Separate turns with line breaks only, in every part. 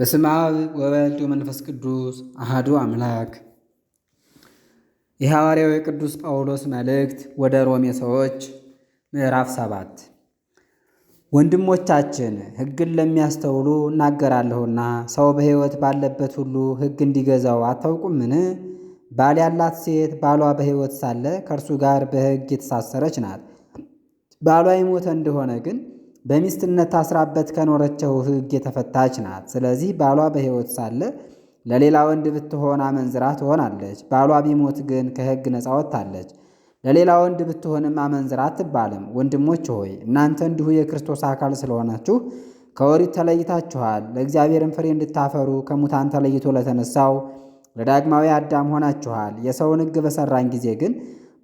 በስመ አብ ወወልድ ወመንፈስ ቅዱስ አሐዱ አምላክ። የሐዋርያው የቅዱስ ጳውሎስ መልእክት ወደ ሮሜ ሰዎች ምዕራፍ 7 ወንድሞቻችን ሕግን ለሚያስተውሉ እናገራለሁና ሰው በሕይወት ባለበት ሁሉ ሕግ እንዲገዛው አታውቁምን? ባል ያላት ሴት ባሏ በሕይወት ሳለ ከእርሱ ጋር በሕግ የተሳሰረች ናት። ባሏ የሞተ እንደሆነ ግን በሚስትነት ታስራበት ከኖረችው ሕግ የተፈታች ናት። ስለዚህ ባሏ በሕይወት ሳለ ለሌላ ወንድ ብትሆን አመንዝራ ትሆናለች። ባሏ ቢሞት ግን ከሕግ ነፃ ወጥታለች። ለሌላ ወንድ ብትሆንም አመንዝራ አትባልም። ወንድሞች ሆይ እናንተ እንዲሁ የክርስቶስ አካል ስለሆናችሁ ከኦሪት ተለይታችኋል፣ ለእግዚአብሔርን ፍሬ እንድታፈሩ ከሙታን ተለይቶ ለተነሳው ለዳግማዊ አዳም ሆናችኋል። የሰውን ሕግ በሠራን ጊዜ ግን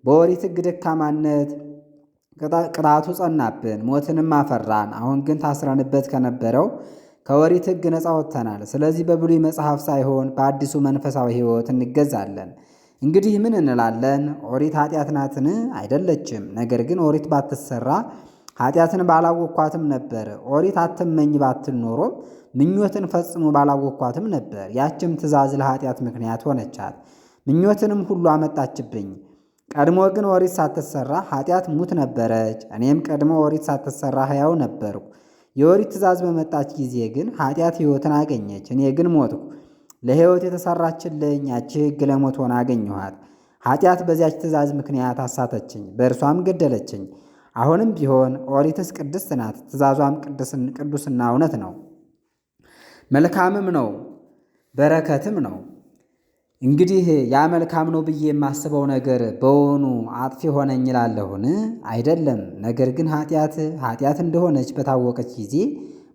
በኦሪት ሕግ ደካማነት ቅጣቱ ጸናብን፣ ሞትንም አፈራን። አሁን ግን ታስረንበት ከነበረው ከኦሪት ሕግ ነፃ ወጥተናል። ስለዚህ በብሉይ መጽሐፍ ሳይሆን በአዲሱ መንፈሳዊ ሕይወት እንገዛለን። እንግዲህ ምን እንላለን? ኦሪት ኃጢአት ናትን? አይደለችም። ነገር ግን ኦሪት ባትሰራ ኃጢአትን ባላወቅኳትም ነበር። ኦሪት አትመኝ ባትል ኖሮ ምኞትን ፈጽሞ ባላወቅኳትም ነበር። ያችም ትእዛዝ ለኃጢአት ምክንያት ሆነቻት፣ ምኞትንም ሁሉ አመጣችብኝ። ቀድሞ ግን ኦሪት ሳትሰራ ኃጢአት ሙት ነበረች። እኔም ቀድሞ ኦሪት ሳትሰራ ሕያው ነበርኩ። የኦሪት ትእዛዝ በመጣች ጊዜ ግን ኃጢአት ሕይወትን አገኘች፣ እኔ ግን ሞትኩ። ለሕይወት የተሰራችልኝ ያቺ ሕግ ለሞት ሆና አገኘኋት። ኃጢአት በዚያች ትእዛዝ ምክንያት አሳተችኝ፣ በእርሷም ገደለችኝ። አሁንም ቢሆን ኦሪትስ ቅድስት ናት፣ ትእዛዟም ቅዱስና እውነት ነው፣ መልካምም ነው፣ በረከትም ነው። እንግዲህ ያ መልካም ነው ብዬ የማስበው ነገር በውኑ አጥፊ ሆነኝ እላለሁን? አይደለም። ነገር ግን ኃጢአት እንደሆነች በታወቀች ጊዜ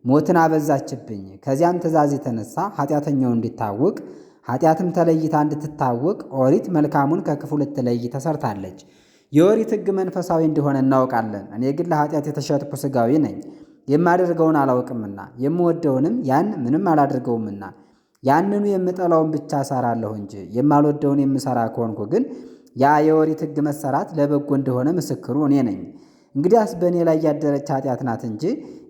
ሞትን አበዛችብኝ። ከዚያም ትእዛዝ የተነሳ ኃጢአተኛው እንዲታወቅ ኃጢአትም ተለይታ እንድትታወቅ ኦሪት መልካሙን ከክፉ ልትለይ ተሰርታለች። የኦሪት ሕግ መንፈሳዊ እንደሆነ እናውቃለን። እኔ ግን ለኃጢአት የተሸጥኩ ሥጋዊ ነኝ፣ የማደርገውን አላውቅምና የምወደውንም ያን ምንም አላደርገውምና ያንኑ የምጠላውን ብቻ እሰራለሁ እንጂ የማልወደውን የምሰራ ከሆንኩ ግን ያ የኦሪት ሕግ መሰራት ለበጎ እንደሆነ ምስክሩ እኔ ነኝ። እንግዲያስ በእኔ ላይ ያደረች ኃጢአት ናት እንጂ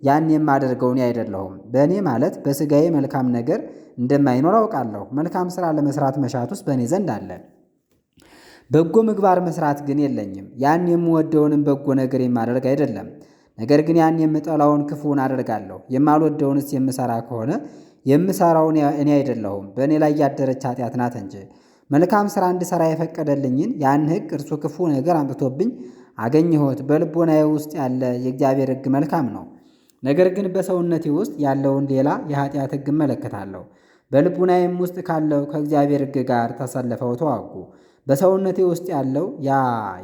ያን የማደርገው እኔ አይደለሁም። በእኔ ማለት በሥጋዬ መልካም ነገር እንደማይኖር አውቃለሁ። መልካም ሥራ ለመሥራት መሻት ውስጥ በእኔ ዘንድ አለ፣ በጎ ምግባር መሥራት ግን የለኝም። ያን የምወደውንም በጎ ነገር የማደርግ አይደለም፣ ነገር ግን ያን የምጠላውን ክፉውን አደርጋለሁ። የማልወደውንስ የምሰራ ከሆነ የምሰራውን እኔ አይደለሁም፣ በእኔ ላይ ያደረች ኃጢአት ናት እንጂ። መልካም ሥራ እንድሠራ የፈቀደልኝን ያን ሕግ እርሱ ክፉ ነገር አምጥቶብኝ አገኘሁት። በልቦናዬ ውስጥ ያለ የእግዚአብሔር ሕግ መልካም ነው። ነገር ግን በሰውነቴ ውስጥ ያለውን ሌላ የኃጢአት ሕግ እመለከታለሁ። በልቡናዬም ውስጥ ካለው ከእግዚአብሔር ሕግ ጋር ተሰልፈው ተዋጉ። በሰውነቴ ውስጥ ያለው ያ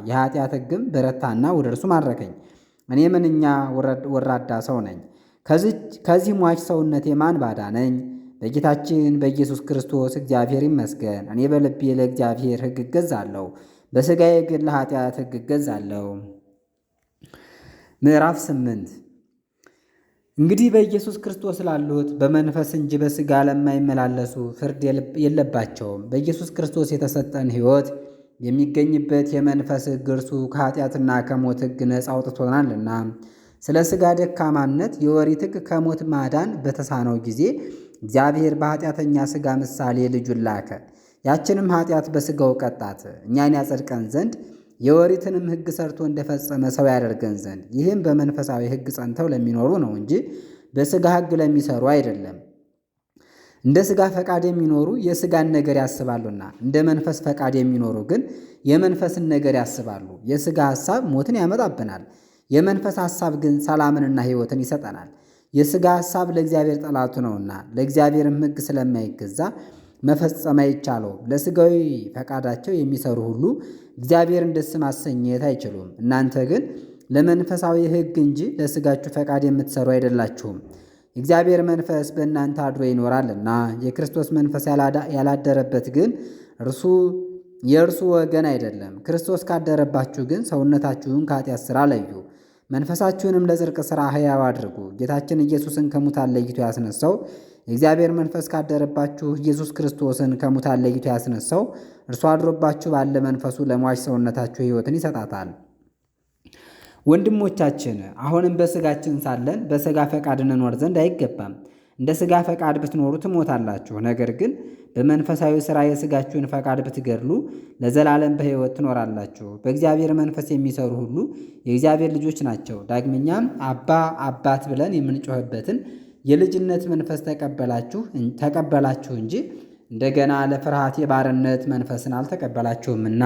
የኃጢአት ሕግም በረታና ወደ እርሱ ማረከኝ። እኔ ምንኛ ወራዳ ሰው ነኝ! ከዚህ ሟች ሰውነቴ ማን ባዳነኝ? በጌታችን በኢየሱስ ክርስቶስ እግዚአብሔር ይመስገን። እኔ በልቤ ለእግዚአብሔር ሕግ እገዛለሁ፣ በሥጋዬ ግን ለኃጢአት ሕግ እገዛለሁ። ምዕራፍ 8 እንግዲህ በኢየሱስ ክርስቶስ ላሉት በመንፈስ እንጂ በሥጋ ለማይመላለሱ ፍርድ የለባቸውም። በኢየሱስ ክርስቶስ የተሰጠን ሕይወት የሚገኝበት የመንፈስ ሕግ እርሱ ከኃጢአትና ከሞት ሕግ ነፃ አውጥቶናልና። ስለ ሥጋ ደካማነት የኦሪት ሕግ ከሞት ማዳን በተሳነው ጊዜ እግዚአብሔር በኃጢአተኛ ሥጋ ምሳሌ ልጁን ላከ። ያችንም ኃጢአት በሥጋው ቀጣት፣ እኛን ያጸድቀን ዘንድ የኦሪትንም ሕግ ሰርቶ እንደፈጸመ ሰው ያደርገን ዘንድ። ይህም በመንፈሳዊ ሕግ ጸንተው ለሚኖሩ ነው እንጂ በሥጋ ሕግ ለሚሰሩ አይደለም። እንደ ሥጋ ፈቃድ የሚኖሩ የሥጋን ነገር ያስባሉና እንደ መንፈስ ፈቃድ የሚኖሩ ግን የመንፈስን ነገር ያስባሉ። የሥጋ ሐሳብ ሞትን ያመጣብናል፣ የመንፈስ ሐሳብ ግን ሰላምንና ሕይወትን ይሰጠናል። የሥጋ ሐሳብ ለእግዚአብሔር ጠላቱ ነውና ለእግዚአብሔርም ሕግ ስለማይገዛ መፈጸም አይቻለውም። ለሥጋዊ ፈቃዳቸው የሚሰሩ ሁሉ እግዚአብሔርን ደስ ማሰኘት አይችሉም። እናንተ ግን ለመንፈሳዊ ሕግ እንጂ ለሥጋችሁ ፈቃድ የምትሰሩ አይደላችሁም። የእግዚአብሔር መንፈስ በእናንተ አድሮ ይኖራልና። የክርስቶስ መንፈስ ያላደረበት ግን የእርሱ ወገን አይደለም። ክርስቶስ ካደረባችሁ ግን ሰውነታችሁን ከኃጢአት ሥራ ለዩ፣ መንፈሳችሁንም ለጽድቅ ሥራ ሕያው አድርጉ። ጌታችን ኢየሱስን ከሙታን ለይቶ ያስነሳው የእግዚአብሔር መንፈስ ካደረባችሁ ኢየሱስ ክርስቶስን ከሙታን ለይቶ ያስነሳው እርሱ አድሮባችሁ ባለ መንፈሱ ለሟች ሰውነታችሁ ሕይወትን ይሰጣታል። ወንድሞቻችን አሁንም በሥጋችን ሳለን በሥጋ ፈቃድ እንኖር ዘንድ አይገባም። እንደ ሥጋ ፈቃድ ብትኖሩ ትሞታላችሁ። ነገር ግን በመንፈሳዊ ሥራ የሥጋችሁን ፈቃድ ብትገድሉ ለዘላለም በሕይወት ትኖራላችሁ። በእግዚአብሔር መንፈስ የሚሰሩ ሁሉ የእግዚአብሔር ልጆች ናቸው። ዳግመኛም አባ አባት ብለን የምንጮህበትን የልጅነት መንፈስ ተቀበላችሁ እንጂ እንደገና ለፍርሃት የባርነት መንፈስን አልተቀበላችሁምና።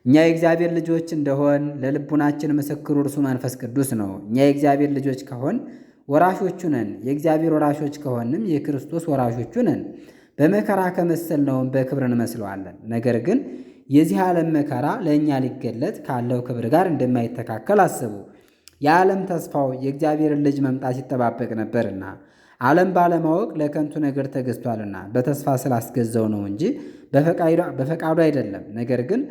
እኛ የእግዚአብሔር ልጆች እንደሆን ለልቡናችን ምስክሩ እርሱ መንፈስ ቅዱስ ነው። እኛ የእግዚአብሔር ልጆች ከሆን ወራሾቹ ነን። የእግዚአብሔር ወራሾች ከሆንም የክርስቶስ ወራሾቹ ነን። በመከራ ከመሰልነውም በክብር እንመስለዋለን። ነገር ግን የዚህ ዓለም መከራ ለእኛ ሊገለጥ ካለው ክብር ጋር እንደማይተካከል አስቡ። የዓለም ተስፋው የእግዚአብሔርን ልጅ መምጣት ይጠባበቅ ነበርና ዓለም ባለማወቅ ለከንቱ ነገር ተገዝቷልና በተስፋ ስላስገዛው ነው እንጂ በፈቃዱ አይደለም። ነገር ግን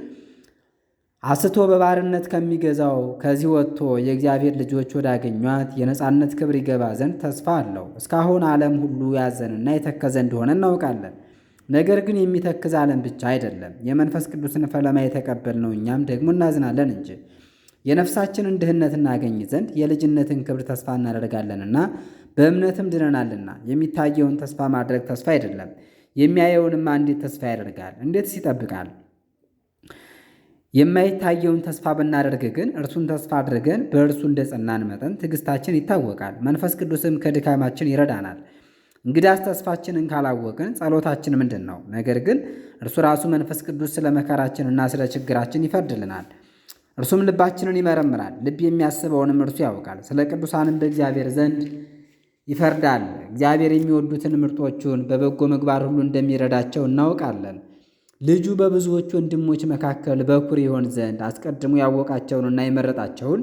አስቶ በባርነት ከሚገዛው ከዚህ ወጥቶ የእግዚአብሔር ልጆች ወዳገኟት የነጻነት ክብር ይገባ ዘንድ ተስፋ አለው። እስካሁን ዓለም ሁሉ ያዘንና የተከዘ እንደሆነ እናውቃለን። ነገር ግን የሚተክዝ ዓለም ብቻ አይደለም፣ የመንፈስ ቅዱስን ፈለማ የተቀበልነው እኛም ደግሞ እናዝናለን እንጂ የነፍሳችንን ድህነት እናገኝ ዘንድ የልጅነትን ክብር ተስፋ እናደርጋለንና በእምነትም ድነናልና። የሚታየውን ተስፋ ማድረግ ተስፋ አይደለም፣ የሚያየውንማ እንዴት ተስፋ ያደርጋል? እንዴትስ ይጠብቃል? የማይታየውን ተስፋ ብናደርግ ግን እርሱን ተስፋ አድርገን በእርሱ እንደ ጸናን መጠን ትዕግሥታችን ይታወቃል፣ መንፈስ ቅዱስም ከድካማችን ይረዳናል። እንግዲያስ ተስፋችንን ካላወቅን ጸሎታችን ምንድን ነው? ነገር ግን እርሱ ራሱ መንፈስ ቅዱስ ስለ መከራችንና ስለ ችግራችን ይፈርድልናል። እርሱም ልባችንን ይመረምራል፣ ልብ የሚያስበውንም እርሱ ያውቃል። ስለ ቅዱሳንም በእግዚአብሔር ዘንድ ይፈርዳል። እግዚአብሔር የሚወዱትን ምርጦቹን በበጎ ምግባር ሁሉ እንደሚረዳቸው እናውቃለን። ልጁ በብዙዎች ወንድሞች መካከል በኩር ይሆን ዘንድ አስቀድሞ ያወቃቸውንና የመረጣቸውን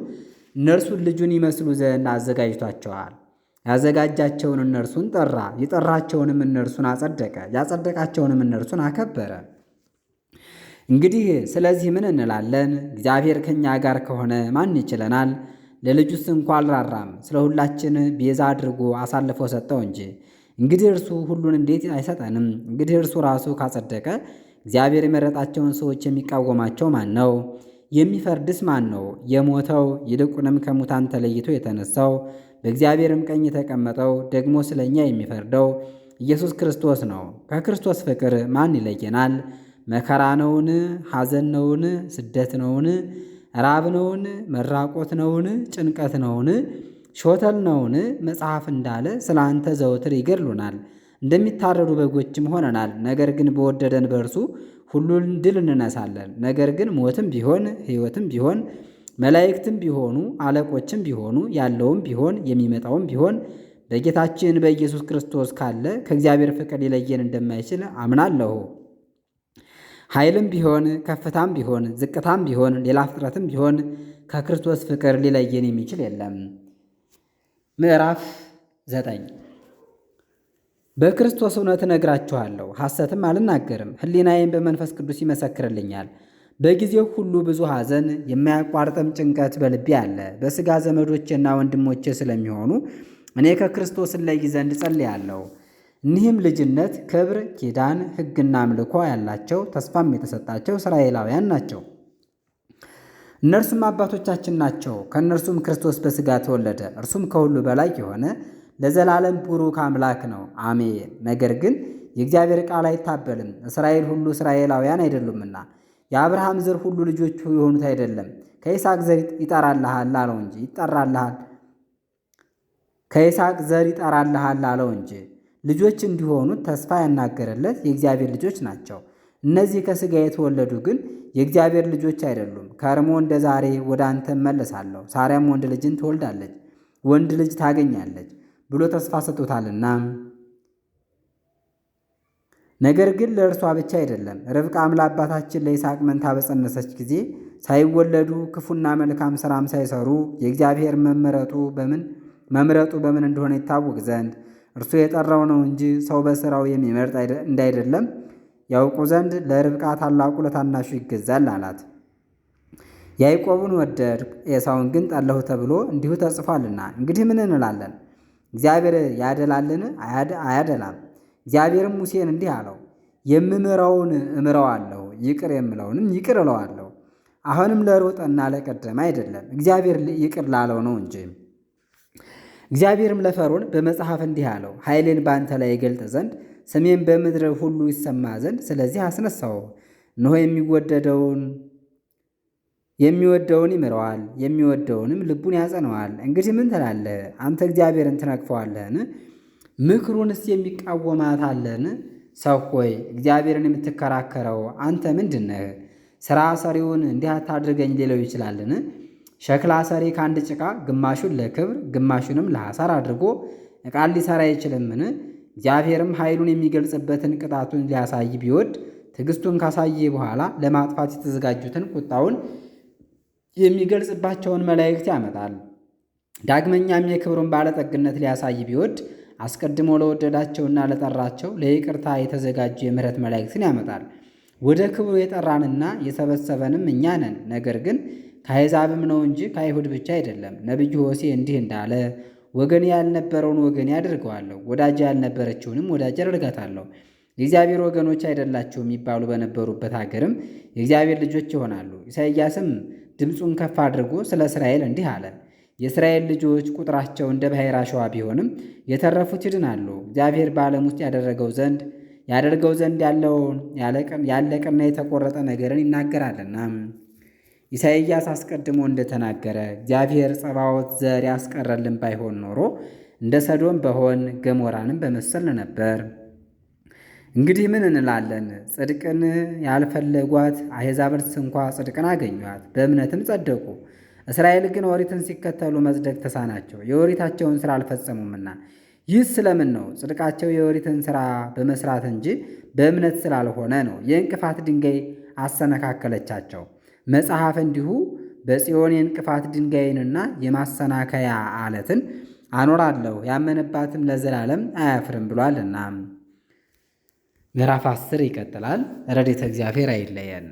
እነርሱን ልጁን ይመስሉ ዘንድ አዘጋጅቷቸዋል። ያዘጋጃቸውን እነርሱን ጠራ፣ የጠራቸውንም እነርሱን አጸደቀ፣ ያጸደቃቸውንም እነርሱን አከበረ። እንግዲህ ስለዚህ ምን እንላለን? እግዚአብሔር ከእኛ ጋር ከሆነ ማን ይችለናል? ለልጁስ እንኳ አልራራም፣ ስለ ሁላችን ቤዛ አድርጎ አሳልፎ ሰጠው እንጂ። እንግዲህ እርሱ ሁሉን እንዴት አይሰጠንም? እንግዲህ እርሱ ራሱ ካጸደቀ እግዚአብሔር የመረጣቸውን ሰዎች የሚቃወማቸው ማን ነው? የሚፈርድስ ማን ነው? የሞተው ይልቁንም ከሙታን ተለይቶ የተነሳው በእግዚአብሔርም ቀኝ የተቀመጠው ደግሞ ስለ እኛ የሚፈርደው ኢየሱስ ክርስቶስ ነው። ከክርስቶስ ፍቅር ማን ይለየናል? መከራ ነውን? ሐዘን ነውን? ስደት ነውን? ራብ ነውን? መራቆት ነውን? ጭንቀት ነውን? ሾተል ነውን? መጽሐፍ እንዳለ ስለ አንተ ዘወትር ይገድሉናል፣ እንደሚታረዱ በጎችም ሆነናል። ነገር ግን በወደደን በእርሱ ሁሉን ድል እንነሳለን። ነገር ግን ሞትም ቢሆን ሕይወትም ቢሆን መላእክትም ቢሆኑ አለቆችም ቢሆኑ ያለውም ቢሆን የሚመጣውም ቢሆን በጌታችን በኢየሱስ ክርስቶስ ካለ ከእግዚአብሔር ፍቅር ሊለየን እንደማይችል አምናለሁ። ኃይልም ቢሆን ከፍታም ቢሆን ዝቅታም ቢሆን ሌላ ፍጥረትም ቢሆን ከክርስቶስ ፍቅር ሊለየን የሚችል የለም። ምዕራፍ 9 በክርስቶስ እውነት እነግራችኋለሁ፣ ሐሰትም አልናገርም። ሕሊናዬም በመንፈስ ቅዱስ ይመሰክርልኛል። በጊዜው ሁሉ ብዙ ሐዘን የማያቋርጥም ጭንቀት በልቤ አለ። በሥጋ ዘመዶቼና ወንድሞቼ ስለሚሆኑ እኔ ከክርስቶስ እለይ ዘንድ ጸልያለሁ። እኒህም ልጅነት፣ ክብር፣ ኪዳን፣ ሕግና አምልኮ ያላቸው ተስፋም የተሰጣቸው እስራኤላውያን ናቸው። እነርሱም አባቶቻችን ናቸው። ከእነርሱም ክርስቶስ በሥጋ ተወለደ። እርሱም ከሁሉ በላይ የሆነ ለዘላለም ቡሩክ አምላክ ነው፣ አሜን። ነገር ግን የእግዚአብሔር ቃል አይታበልም። እስራኤል ሁሉ እስራኤላውያን አይደሉምና የአብርሃም ዘር ሁሉ ልጆቹ የሆኑት አይደለም። ከይስሐቅ ዘር ይጠራልሃል አለው እንጂ ከይስሐቅ ዘር ይጠራልሃል አለው እንጂ ልጆች እንዲሆኑት ተስፋ ያናገረለት የእግዚአብሔር ልጆች ናቸው። እነዚህ ከሥጋ የተወለዱ ግን የእግዚአብሔር ልጆች አይደሉም። ከርሞ እንደ ዛሬ ወደ አንተ እመለሳለሁ፣ ሳርያም ወንድ ልጅን ትወልዳለች፣ ወንድ ልጅ ታገኛለች ብሎ ተስፋ ሰጥቶታልና። ነገር ግን ለእርሷ ብቻ አይደለም። ርብቃም ለአባታችን ለይስሐቅ መንታ በጸነሰች ጊዜ ሳይወለዱ ክፉና መልካም ሥራም ሳይሰሩ የእግዚአብሔር መምረጡ በምን እንደሆነ ይታወቅ ዘንድ እርሱ የጠራው ነው እንጂ ሰው በሥራው የሚመርጥ እንዳይደለም ያውቁ ዘንድ ለርብቃ ታላቁ ለታናሹ ይገዛል አላት። ያዕቆብን ወደድሁ ኤሳውን ግን ጠላሁ ተብሎ እንዲሁ ተጽፏልና። እንግዲህ ምን እንላለን? እግዚአብሔር ያደላልን? አያደላም። እግዚአብሔርም ሙሴን እንዲህ አለው፣ የምምረውን እምረዋለሁ፣ ይቅር የምለውንም ይቅር እለዋለሁ። አሁንም ለሮጠና ለቀደመ አይደለም፣ እግዚአብሔር ይቅር ላለው ነው እንጂ። እግዚአብሔርም ለፈርዖን በመጽሐፍ እንዲህ አለው፣ ኃይሌን በአንተ ላይ ይገልጥ ዘንድ ስሜን በምድር ሁሉ ይሰማ ዘንድ ስለዚህ አስነሳው። እነሆ የሚወደውን ይምረዋል፣ የሚወደውንም ልቡን ያጸነዋል። እንግዲህ ምን ትላለህ? አንተ እግዚአብሔርን ትነቅፈዋለህን? ምክሩንስ የሚቃወማት አለን? ሰው ሆይ እግዚአብሔርን የምትከራከረው አንተ ምንድን ነህ? ሥራ ሰሪውን እንዲህ አታድርገኝ ሊለው ይችላልን? ሸክላ ሰሪ ከአንድ ጭቃ ግማሹን ለክብር ግማሹንም ለሐሳር አድርጎ ዕቃን ሊሠራ አይችልምን? እግዚአብሔርም ኃይሉን የሚገልጽበትን ቅጣቱን ሊያሳይ ቢወድ ትዕግሥቱን ካሳየ በኋላ ለማጥፋት የተዘጋጁትን ቁጣውን የሚገልጽባቸውን መላእክት ያመጣል። ዳግመኛም የክብሩን ባለጠግነት ሊያሳይ ቢወድ አስቀድሞ ለወደዳቸውና ለጠራቸው ለይቅርታ የተዘጋጁ የምሕረት መላእክትን ያመጣል። ወደ ክብሩ የጠራንና የሰበሰበንም እኛ ነን። ነገር ግን ከአሕዛብም ነው እንጂ ከአይሁድ ብቻ አይደለም። ነቢዩ ሆሴዕ እንዲህ እንዳለ ወገኔ ያልነበረውን ወገኔ አድርገዋለሁ፣ ወዳጅ ያልነበረችውንም ወዳጅ አደርጋታለሁ። የእግዚአብሔር ወገኖች አይደላችሁም የሚባሉ በነበሩበት አገርም የእግዚአብሔር ልጆች ይሆናሉ። ኢሳይያስም ድምፁን ከፍ አድርጎ ስለ እስራኤል እንዲህ አለ። የእስራኤል ልጆች ቁጥራቸው እንደ ባሕር አሸዋ ቢሆንም የተረፉት ይድናሉ። እግዚአብሔር በዓለም ውስጥ ያደርገው ዘንድ ያለቀና የተቆረጠ ነገርን ይናገራልና። ኢሳይያስ አስቀድሞ እንደተናገረ እግዚአብሔር ጸባዖት ዘር ያስቀረልን ባይሆን ኖሮ እንደ ሰዶም በሆን ገሞራንም በመሰልን ነበር። እንግዲህ ምን እንላለን? ጽድቅን ያልፈለጓት አሕዛብስ እንኳ ጽድቅን አገኟት፣ በእምነትም ጸደቁ። እስራኤል ግን ኦሪትን ሲከተሉ መጽደቅ ተሳናቸው፣ የኦሪታቸውን ሥራ አልፈጸሙምና። ይህ ስለምን ነው? ጽድቃቸው የኦሪትን ሥራ በመሥራት እንጂ በእምነት ስላልሆነ ነው። የእንቅፋት ድንጋይ አሰነካከለቻቸው። መጽሐፍ እንዲሁ በጽዮን የእንቅፋት ድንጋይንና የማሰናከያ ዓለትን አኖራለሁ፣ ያመነባትም ለዘላለም አያፍርም ብሏልና። ምዕራፍ 10 ይቀጥላል። ረድኤተ እግዚአብሔር አይለየን።